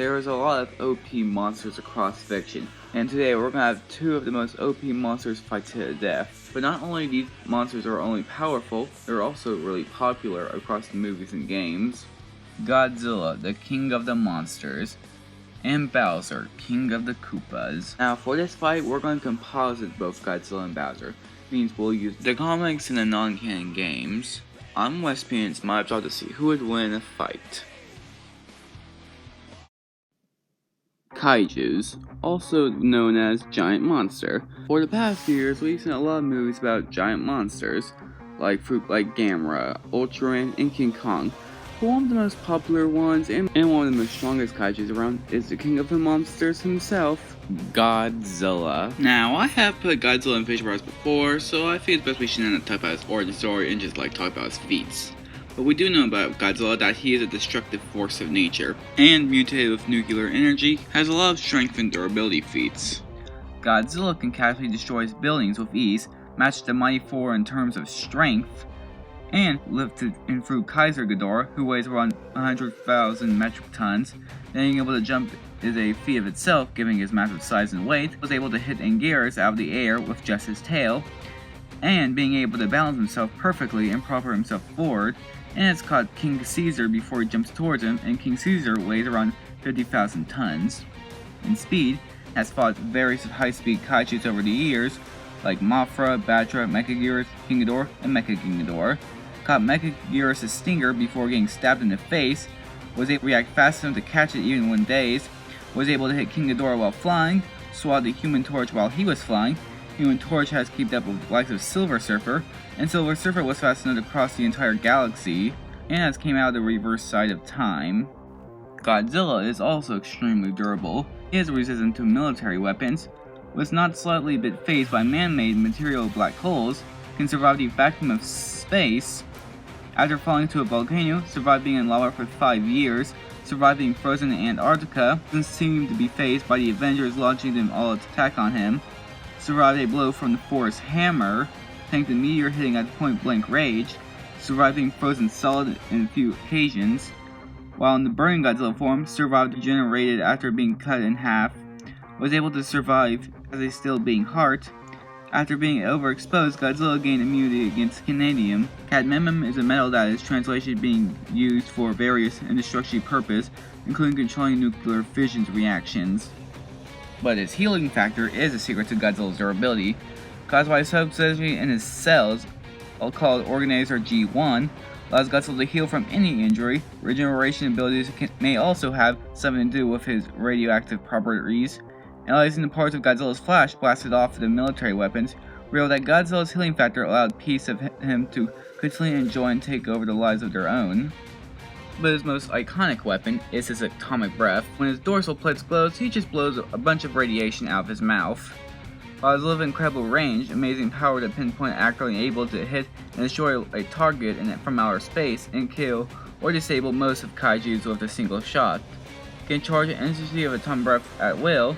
there is a lot of OP monsters across fiction, and today we're gonna have two of the most OP monsters fight to the death. But not only these monsters are only powerful, they're also really popular across the movies and games. Godzilla, the king of the monsters, and Bowser, king of the Koopas. Now for this fight, we're going to composite both Godzilla and Bowser. Means we'll use the comics and the non-canon games. I'm Wespian, it's my job to see who would win a fight. Kaijus, also known as giant monster. For the past few years, we've seen a lot of movies about giant monsters, like Gamera, Ultraman, and King Kong. But one of the most popular ones, and one of the most strongest kaijus around, is the king of the monsters himself, Godzilla. Now, I have put Godzilla in Fish Bars before, so I feel it's best we shouldn't talk about his origin story and just talk about his feats. But we do know about Godzilla that he is a destructive force of nature, and mutated with nuclear energy, has a lot of strength and durability feats. Godzilla can casually destroy buildings with ease, match the Mighty Thor in terms of strength, and lifted and through Kaiser Ghidorah, who weighs around 100,000 metric tons. Being able to jump is a feat of itself, given his massive size and weight. Was able to hit Anguirus out of the air with just his tail, and being able to balance himself perfectly and propel himself forward. And it's caught King Caesar before he jumps towards him, and King Caesar weighs around 50,000 tons. In speed, has fought various high-speed kaijus over the years, like Mothra, Batra, Mechagearus, King Ghidorah, and Mecha King Ghidorah. Caught Mechagearus' stinger before getting stabbed in the face, was able to react fast enough to catch it even when dazed, was able to hit King Ghidorah while flying, swallowed the Human Torch while he was flying. Human Torch has kept up with the likes of Silver Surfer, and Silver Surfer was fast enough to cross the entire galaxy, and has came out of the reverse side of time. Godzilla is also extremely durable. He is resistant to military weapons, was not slightly bit phased by man-made material black holes, can survive the vacuum of space. After falling to a volcano, survived being in lava for 5 years, survived being frozen in Antarctica, doesn't seem to be phased by the Avengers launching them all attack on him, survived a blow from the Thor's hammer, tanked a meteor hitting at point-blank range, survived being frozen solid in a few occasions, while in the burning Godzilla form, survived regenerated after being cut in half, was able to survive as a still beating heart. After being overexposed, Godzilla gained immunity against cadmium. Cadmium is a metal that is translation being used for various indestructible purposes, including controlling nuclear fission reactions. But its healing factor is a secret to Godzilla's durability, caused by a substance in his cells, called organase or G1, allows Godzilla to heal from any injury. Regeneration abilities may also have something to do with his radioactive properties. Analyzing the parts of Godzilla's flesh blasted off the military weapons, revealed that Godzilla's healing factor allowed piece of him to continually enjoy and take over the lives of their own. But his most iconic weapon is his atomic breath. When his dorsal plate explodes, he just blows a bunch of radiation out of his mouth. While his incredible range, amazing power to pinpoint accurately able to hit and destroy a target from outer space and kill or disable most of kaijus with a single shot. Can charge an intensity of atomic breath at will,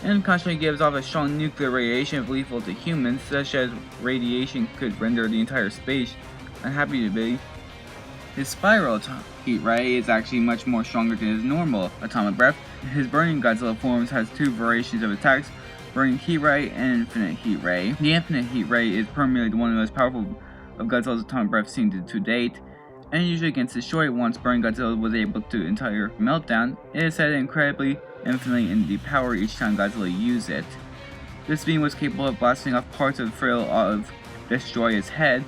and constantly gives off a strong nuclear radiation lethal to humans, such as radiation could render the entire space unhappy to be. His spiral heat ray is actually much more stronger than his normal atomic breath. His burning Godzilla forms has two variations of attacks, burning heat ray and infinite heat ray. The infinite heat ray is permanently one of the most powerful of Godzilla's atomic breath seen to date, and usually gets destroyed once burning Godzilla was able to entire meltdown. It is said incredibly infinitely in the power each time Godzilla used it. This beam was capable of blasting off parts of the frill of destroy his head,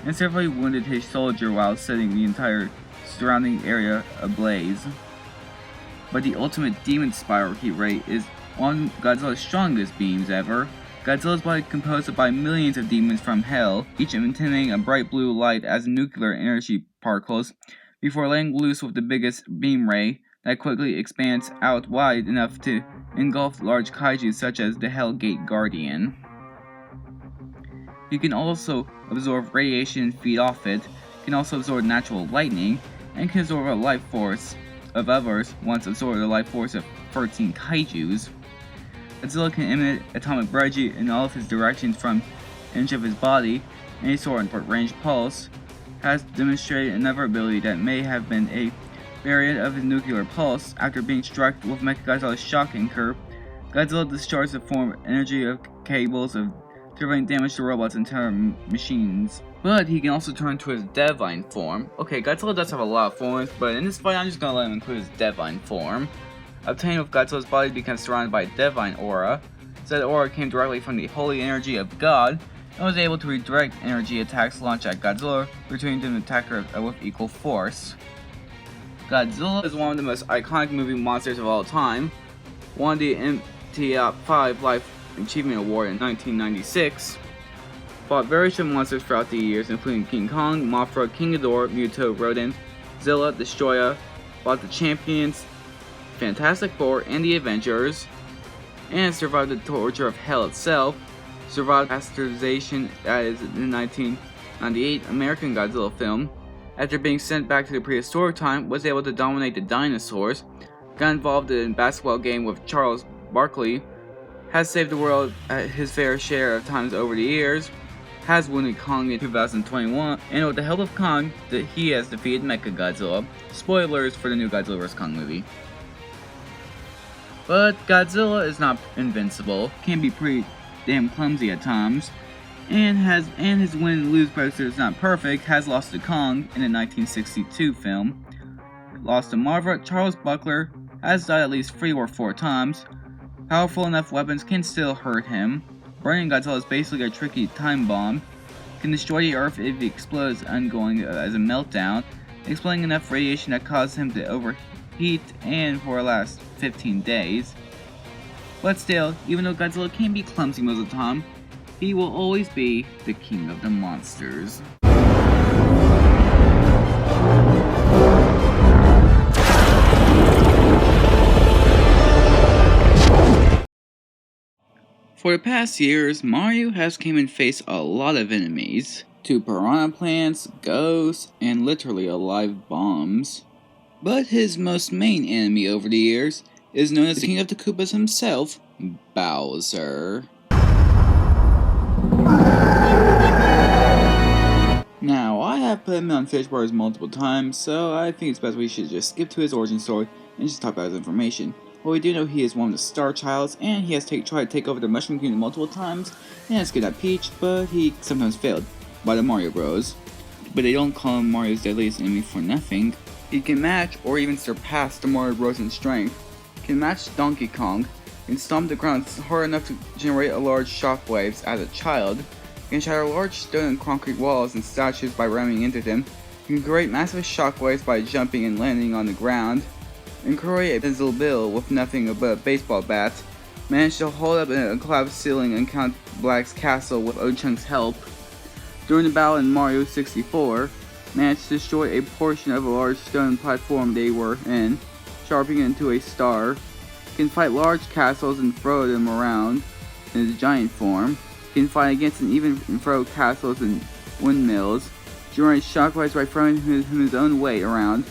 and severely wounded his soldier while setting the entire surrounding area ablaze. But the ultimate demon spiral heat ray is one of Godzilla's strongest beams ever. Godzilla's body composed by millions of demons from hell, each emitting a bright blue light as nuclear energy particles, before laying loose with the biggest beam ray that quickly expands out wide enough to engulf large kaiju such as the Hellgate Guardian. You can also absorb radiation and feed off it, can also absorb natural lightning, and can absorb a life force of others once absorbed the life force of 13 kaijus. Godzilla can emit atomic breath in all of his directions from an inch of his body, any sort of range pulse, has demonstrated another ability that may have been a variant of his nuclear pulse. After being struck with Mechagodzilla's shock anchor, Godzilla discharges the form energy of cables of delivering damage to robots and entire machines. But he can also turn to his Divine form. Okay, Godzilla does have a lot of forms, but in this fight I'm just gonna let him include his Divine form. Obtained with Godzilla's body becomes surrounded by a Divine aura. Said aura came directly from the holy energy of God, and was able to redirect energy attacks launched at Godzilla, returning to an attacker with equal force. Godzilla is one of the most iconic movie monsters of all time, won the MTV 5 Life Achievement Award in 1996, fought various monsters throughout the years including King Kong, Mothra, King Ghidorah, Muto, Rodent, Zilla, Destroyer, fought the Champions, Fantastic Four, and the Avengers, and survived the torture of hell itself, survived bastardization, that is, in the 1998 American Godzilla film. After being sent back to the prehistoric time, was able to dominate the dinosaurs, got involved in a basketball game with Charles Barkley, has saved the world at his fair share of times over the years, has wounded Kong in 2021, and with the help of Kong, he has defeated Mechagodzilla. Spoilers for the new Godzilla vs. Kong movie. But Godzilla is not invincible, can be pretty damn clumsy at times, and his win and lose record is not perfect, has lost to Kong in the 1962 film, lost to Mothra. Charles Buckler has died at least 3 or 4 times. Powerful enough weapons can still hurt him. Burning Godzilla is basically a tricky time bomb, can destroy the Earth if it explodes ongoing as a meltdown, exploding enough radiation that causes him to overheat and for the last 15 days. But still, even though Godzilla can be clumsy most of the time, he will always be the king of the monsters. For the past years, Mario has came and faced a lot of enemies. 2 piranha plants, ghosts, and literally alive bombs. But his most main enemy over the years is known as the King of the Koopas himself, Bowser. Now, I have put him on Fish Bars multiple times, so I think it's best we should just skip to his origin story and just talk about his information. Well, we do know he is one of the Star Childs, and he has tried to take over the Mushroom Kingdom multiple times, and has good at Peach, but he sometimes failed by the Mario Bros. But they don't call him Mario's deadliest enemy for nothing. He can match or even surpass the Mario Bros in strength, can match Donkey Kong, can stomp the ground hard enough to generate a large shockwaves as a child, can shatter large stone and concrete walls and statues by ramming into them, can create massive shockwaves by jumping and landing on the ground, and create a Bizzle Bill with nothing but a baseball bat, managed to hold up in a collapsed ceiling and Count Black's castle with Ochunk's help. During the battle in Mario 64, managed to destroy a portion of a large stone platform they were in, sharpening it into a star, can fight large castles and throw them around in his giant form, can fight against and even throw castles and windmills, generate shockwaves by throwing his own weight around,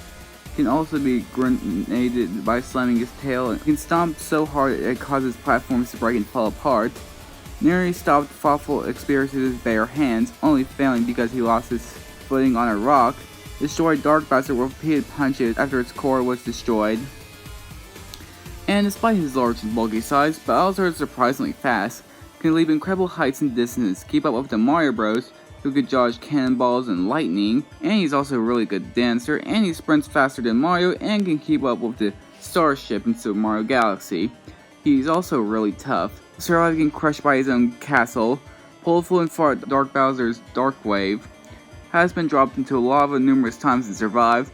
can also be grenaded by slamming his tail, and can stomp so hard it causes platforms to break and fall apart. Nearly stopped thoughtful experiences with his bare hands, only failing because he lost his footing on a rock, destroyed Dark Bowser with repeated punches after its core was destroyed. And despite his large and bulky size, Bowser is surprisingly fast, can leap incredible heights and distances, keep up with the Mario Bros, who could dodge cannonballs and lightning, and he's also a really good dancer, and he sprints faster than Mario and can keep up with the Starship in Super Mario Galaxy. He's also really tough, surviving getting crushed by his own castle, pulled full and far at Dark Bowser's Dark Wave, has been dropped into lava numerous times and survived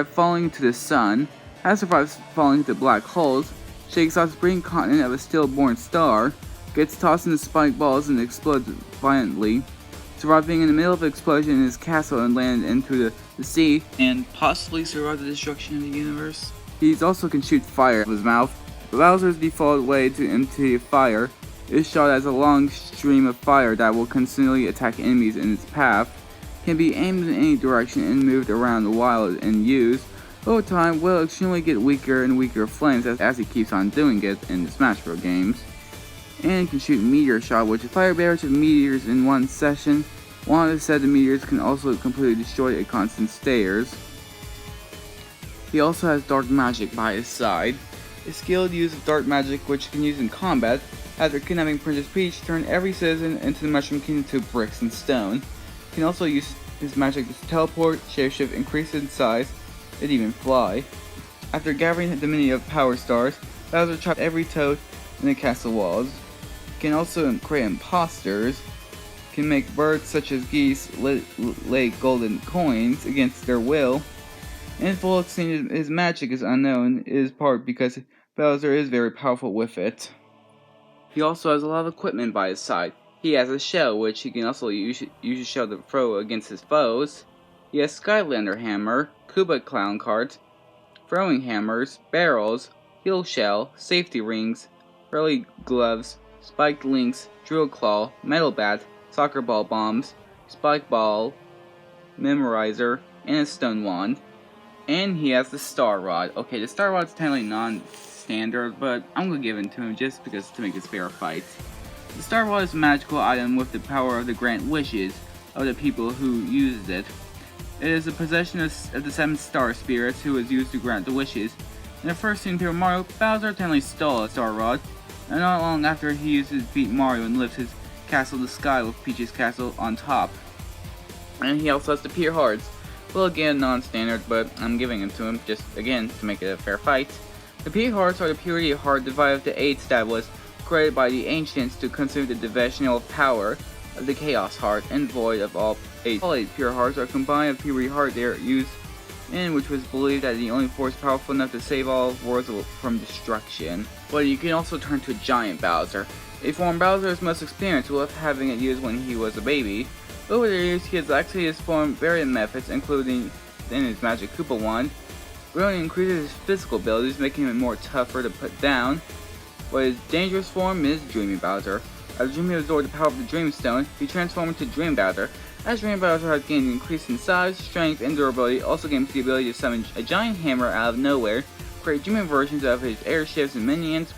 falling into the sun, has survived falling into black holes, shakes off the green continent of a stillborn star, gets tossed into spike balls and explodes violently, survived being in the middle of an explosion in his castle and landed into the sea, and possibly survived the destruction of the universe. He also can shoot fire out of his mouth. Bowser's default way to empty fire is shot as a long stream of fire that will constantly attack enemies in its path, can be aimed in any direction and moved around while in use. Over time, will extremely get weaker and weaker flames as he keeps on doing it in the Smash Bros. Games. And can shoot Meteor Shot, which fire barrage of meteors in one session. One of the said the meteors can also completely destroy a constant stairs. He also has dark magic by his side. His skilled use of dark magic, which he can use in combat, after kidnapping Princess Peach, turn every citizen into the Mushroom Kingdom to bricks and stone. He can also use his magic to teleport, shapeshift, increase in size, and even fly. After gathering the many of Power Stars, Bowser trapped every toad in the castle walls. He can also create imposters, can make birds such as geese lay golden coins against their will, and full extent his magic is unknown, is part because Bowser is very powerful with it. He also has a lot of equipment by his side. He has a shell, which he can also use his shell to throw against his foes. He has Skylander Hammer, Koopa Clown Cart, throwing hammers, barrels, heal shell, safety rings, curly gloves, spiked links, drill claw, metal bat, soccer ball bombs, spike ball, memorizer, and a stone wand. And he has the Star Rod. Okay, the Star Rod's technically non-standard, but I'm gonna give it to him just because to make this fair fight. The Star Rod is a magical item with the power to grant wishes of the people who uses it. It is a possession of the 7 star spirits who is used to grant the wishes. In the first scene in Paper Mario, Bowser technically stole a Star Rod, and not long after he uses to beat Mario and lifts his castle to the sky with Peach's castle on top. And he also has the Pure Hearts. Well, again, non-standard, but I'm giving it to him just, again, to make it a fair fight. The Pure Hearts are the purity heart divided into 8 that was created by the ancients to consume the divisional power of the Chaos Heart and void of all 8. All 8 Pure Hearts are combined of purity heart they are used in, which was believed that the only force powerful enough to save all worlds from destruction. But you can also turn to Giant Bowser, a form Bowser is most experienced with, having it used when he was a baby. Over the years, he has actually his form various methods, including in his Magic Koopa Wand. Really increases his physical abilities, making him more tougher to put down. But his dangerous form is Dreamy Bowser. As Dreamy absorbed the power of the Dream Stone, he transformed into Dream Bowser. As Dream Bowser has gained an increase in size, strength, and durability, also gains the ability to summon a giant hammer out of nowhere, create dreaming versions of his airships and minions,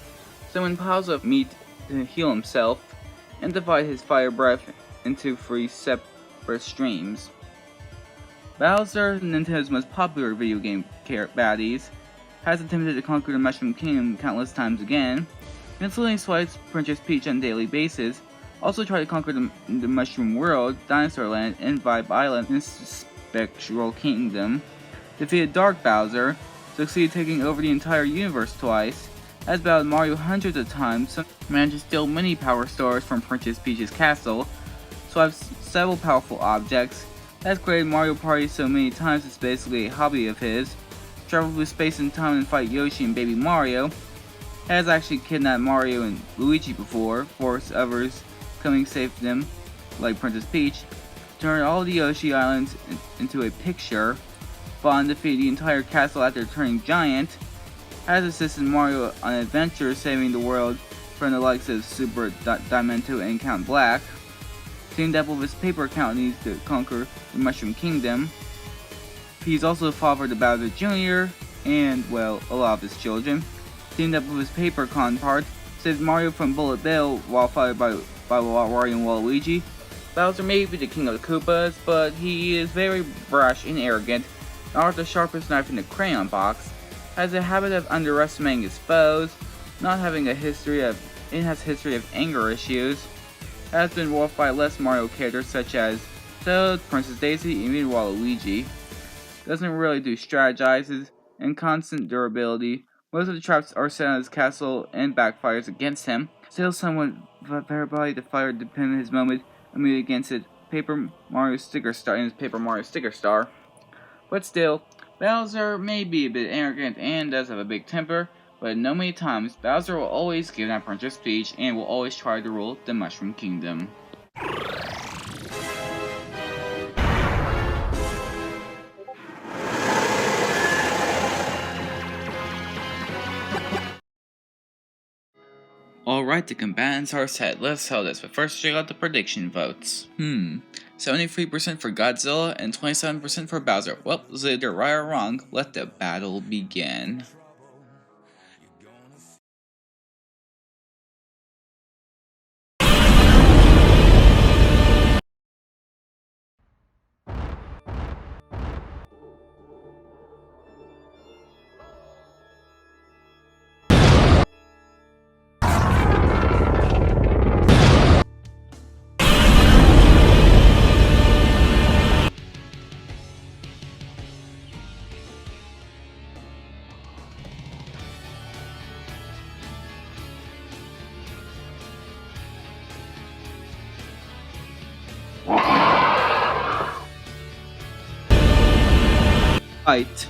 summon piles of meat to heal himself, and divide his fire breath into 3 separate streams. Bowser, Nintendo's most popular video game baddies, has attempted to conquer the Mushroom Kingdom countless times again, constantly swipes Princess Peach on a daily basis, also tried to conquer the Mushroom World, Dinosaur Land, and Vibe Island in Spectral Kingdom, defeated Dark Bowser, succeeded taking over the entire universe twice, has battled Mario hundreds of times, managed to steal many power stars from Princess Peach's castle, swipes several powerful objects, has created Mario Party so many times it's basically a hobby of his, traveled through space and time and fight Yoshi and Baby Mario, has actually kidnapped Mario and Luigi before, forced others coming save them, like Princess Peach, turned all the Yoshi Islands into a picture, fought and defeated the entire castle after turning giant, has assisted Mario on adventures saving the world from the likes of Super Diamento and Count Black, teamed up with his paper counties to conquer the Mushroom Kingdom. He's also the father to Bowser Jr. and, well, a lot of his children. Teamed up with his paper counterparts, saved Mario from Bullet Bill while followed by Wario and Waluigi. Bowser may be the king of the Koopas, but he is very brash and arrogant, not the sharpest knife in the crayon box, has a habit of underestimating his foes, not having a history of anger issues, has been dwarfed by less Mario characters such as Toad, Princess Daisy, and even Waluigi. Doesn't really do strategizes, and constant durability. Most of the traps are set on his castle and backfires against him. Still somewhat variability to fire depending on his moment, immune against it. Paper Mario Sticker Star in his Paper Mario Sticker Star. But still, Bowser may be a bit arrogant and does have a big temper, but no many times Bowser will always give that Princess Peach and will always try to rule the Mushroom Kingdom. Alright, the combatants are set. Let's tell this, but first check out the prediction votes. 73% for Godzilla and 27% for Bowser. Well, is it either right or wrong? Let the battle begin. Fight!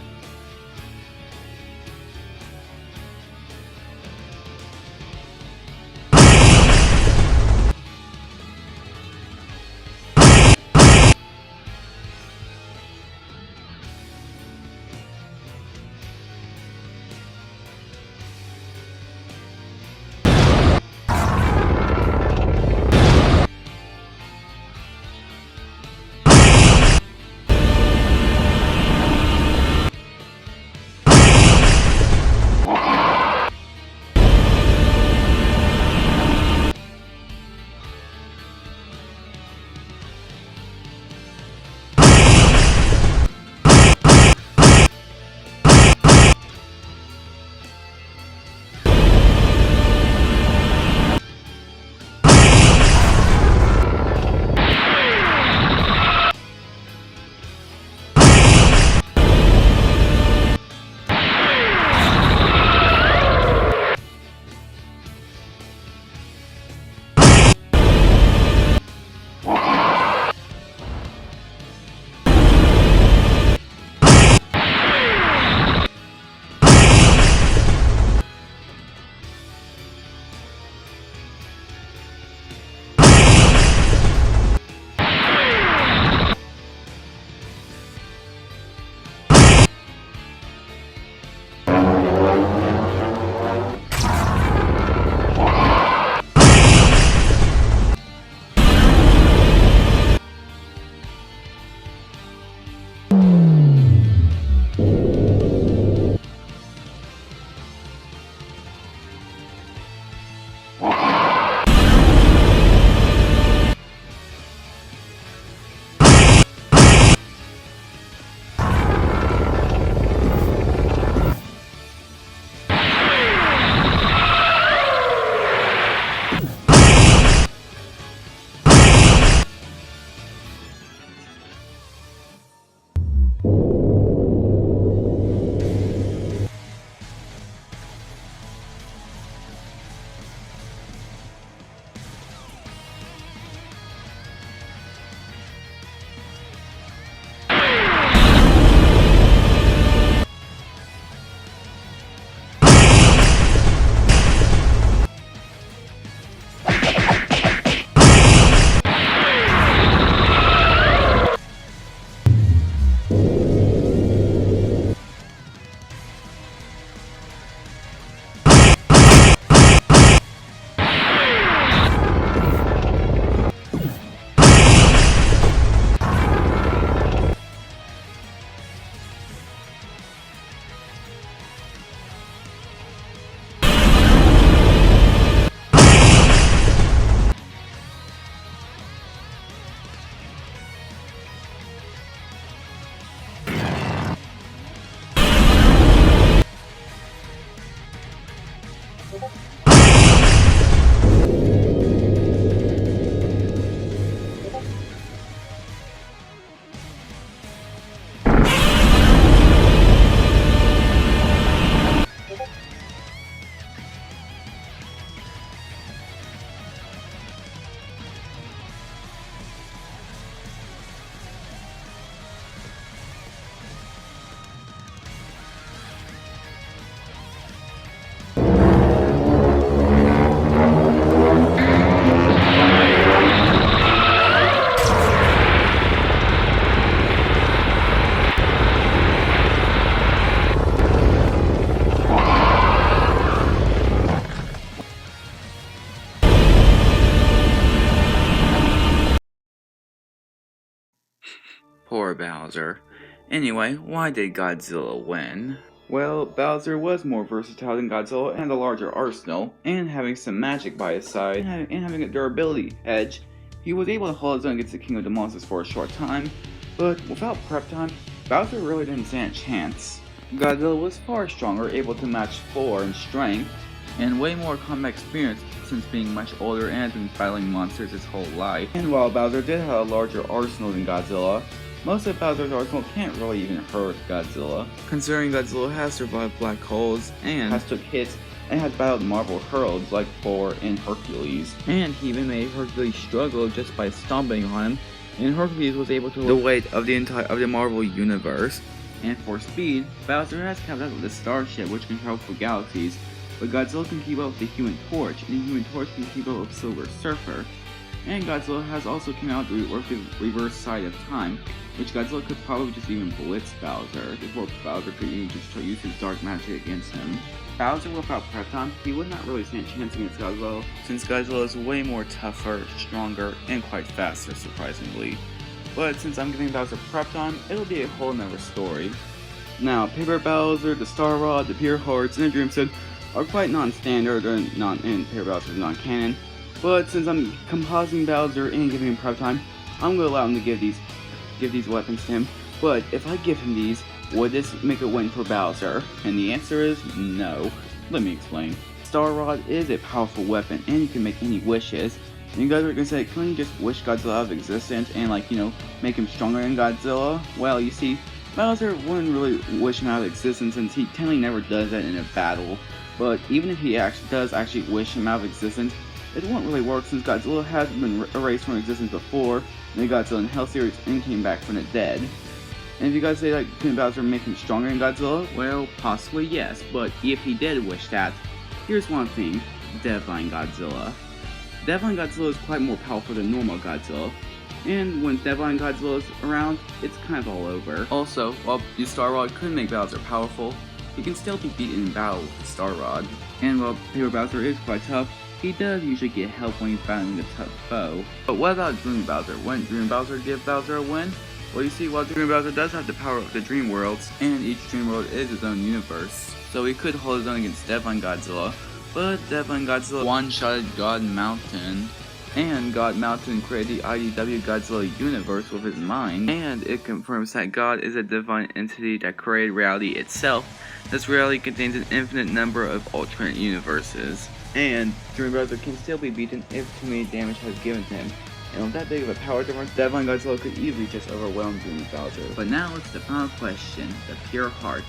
Poor Bowser. Anyway, why did Godzilla win? Well, Bowser was more versatile than Godzilla and had a larger arsenal, and having some magic by his side, and having a durability edge, he was able to hold his own against the King of the Monsters for a short time, but without prep time, Bowser really didn't stand a chance. Godzilla was far stronger, able to match Thor in strength, and way more combat experience since being much older and has been battling monsters his whole life. And while Bowser did have a larger arsenal than Godzilla, most of Bowser's arsenal can't really even hurt Godzilla, considering Godzilla has survived black holes and has took hits and has battled Marvel heroes like Thor and Hercules. And he even made Hercules struggle just by stomping on him, and Hercules was able to lift the weight of the Marvel universe. And for speed, Bowser has capped out with the Starship, which can travel through galaxies, but Godzilla can keep up with the Human Torch, and the Human Torch can keep up with Silver Surfer. And Godzilla has also come out to work the reverse side of time, which Godzilla could probably just even blitz Bowser before Bowser could even just use his dark magic against him. Bowser without prep time, he would not really stand a chance against Godzilla, since Godzilla is way more tougher, stronger, and quite faster, surprisingly. But since I'm giving Bowser prep time, it'll be a whole nother story. Now, Paper Bowser, the Star Rod, the Pure Hearts, and the Dream Suit are quite non-standard and Paper Bowser is non-canon. But since I'm compositing Bowser and giving him prep time, I'm going to allow him to give these weapons to him. But if I give him these, would this make a win for Bowser? And the answer is no. Let me explain. Star Rod is a powerful weapon, and you can make any wishes. And you guys are gonna say, couldn't you just wish Godzilla out of existence and make him stronger than Godzilla? Well, you see, Bowser wouldn't really wish him out of existence since he technically never does that in a battle. But even if he does wish him out of existence, it won't really work since Godzilla has been erased from existence before, and Godzilla in Hell series and came back from the dead. And if you guys say that can Bowser make him stronger than Godzilla, well, possibly yes, but if he did wish that, here's one thing: Divine Godzilla. Divine Godzilla is quite more powerful than normal Godzilla, and when Divine Godzilla is around, it's kind of all over. Also, while the Star Rod could make Bowser powerful, he can still be beaten in battle with the Star Rod. And while Paper Bowser is quite tough, he does usually get help when he's battling a tough foe. But what about Dream Bowser? Wouldn't Dream Bowser give Bowser a win? Well, you see, while Dream Bowser does have the power of the Dream Worlds, and each Dream World is its own universe, so he could hold his own against Divine Godzilla, but Divine Godzilla one-shotted God Mountain, and God Mountain created the IDW Godzilla universe with his mind, and it confirms that God is a divine entity that created reality itself. This reality contains an infinite number of alternate universes, and Dream Bowser can still be beaten if too many damage has given to him. And with that big of a power difference, Divine Godzilla could easily just overwhelm Dream Bowser. But now it's the final question, the Pure Hearts.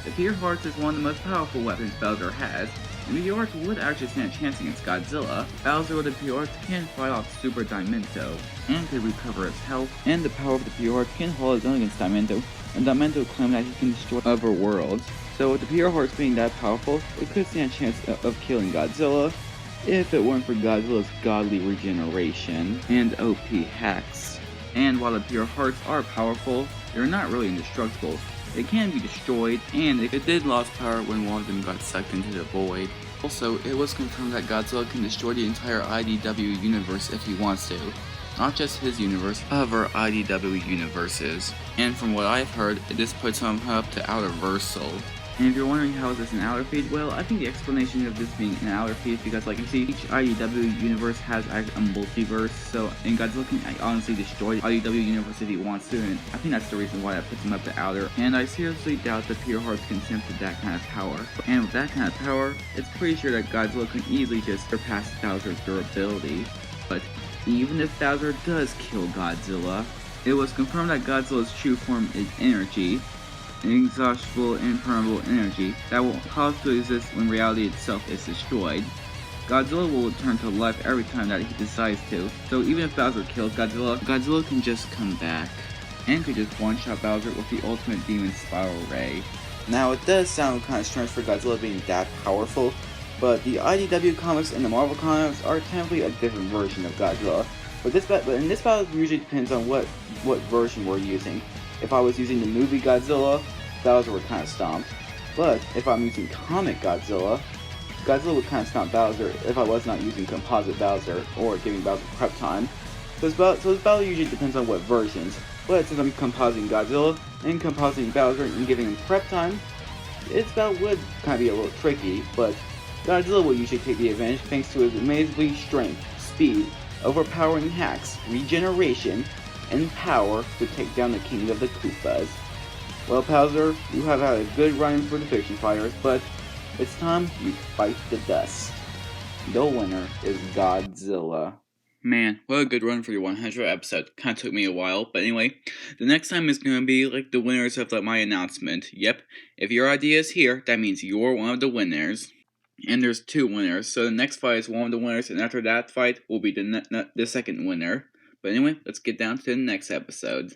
The Pure Hearts is one of the most powerful weapons Bowser has, and the Pure Hearts would actually stand a chance against Godzilla. Bowser with the Pure Hearts can fight off Super Diamento, and could recover his health, and the power of the Pure Hearts can hold his own against Diamento, and Diamento claimed that he can destroy other worlds. So with the Pure Hearts being that powerful, it could stand a chance of killing Godzilla, if it weren't for Godzilla's godly regeneration and OP hacks. And while the Pure Hearts are powerful, they're not really indestructible. It can be destroyed, and it did lose power when one of them got sucked into the void. Also, it was confirmed that Godzilla can destroy the entire IDW universe if he wants to. Not just his universe, other IDW universes. And from what I've heard, this puts him up to Outerversal. And if you're wondering how is this an outer feed, well, I think the explanation of this being an outer feed is because, like you see, each IDW universe has a multiverse, so, and Godzilla can honestly destroy the IDW universe if he wants to, and I think that's the reason why that puts him up to outer, and I seriously doubt that Pure Hearts can tempt that kind of power. And with that kind of power, it's pretty sure that Godzilla can easily just surpass Bowser's durability. But even if Bowser does kill Godzilla, it was confirmed that Godzilla's true form is energy, inexhaustible and impermeable energy that will possibly exist when reality itself is destroyed. Godzilla will return to life every time that he decides to, so even if Bowser kills Godzilla, Godzilla can just come back, and could just one-shot Bowser with the ultimate demon spiral ray. Now it does sound kind of strange for Godzilla being that powerful, but the IDW comics and the Marvel comics are technically a different version of Godzilla. But in this battle usually depends on what version we're using. If I was using the movie Godzilla, Bowser would kind of stomp. But if I'm using comic Godzilla, Godzilla would kind of stomp Bowser if I was not using composite Bowser or giving Bowser prep time. So this battle usually depends on what versions. But since I'm compositing Godzilla and compositing Bowser and giving him prep time, this battle would kind of be a little tricky, but Godzilla will usually take the advantage thanks to his amazing strength, speed, overpowering hacks, regeneration, and power to take down the king of the Koopas. Well, Bowser, you have had a good run for the Fiction Fighters, but it's time you bite the dust. The winner is Godzilla. Man, what a good run for your 100th episode. Kinda took me a while, but anyway, the next time is gonna be like the winners of my announcement. Yep, if your idea is here, that means you're one of the winners. And there's 2 winners, so the next fight is one of the winners, and after that fight will be the second winner. But anyway, let's get down to the next episode.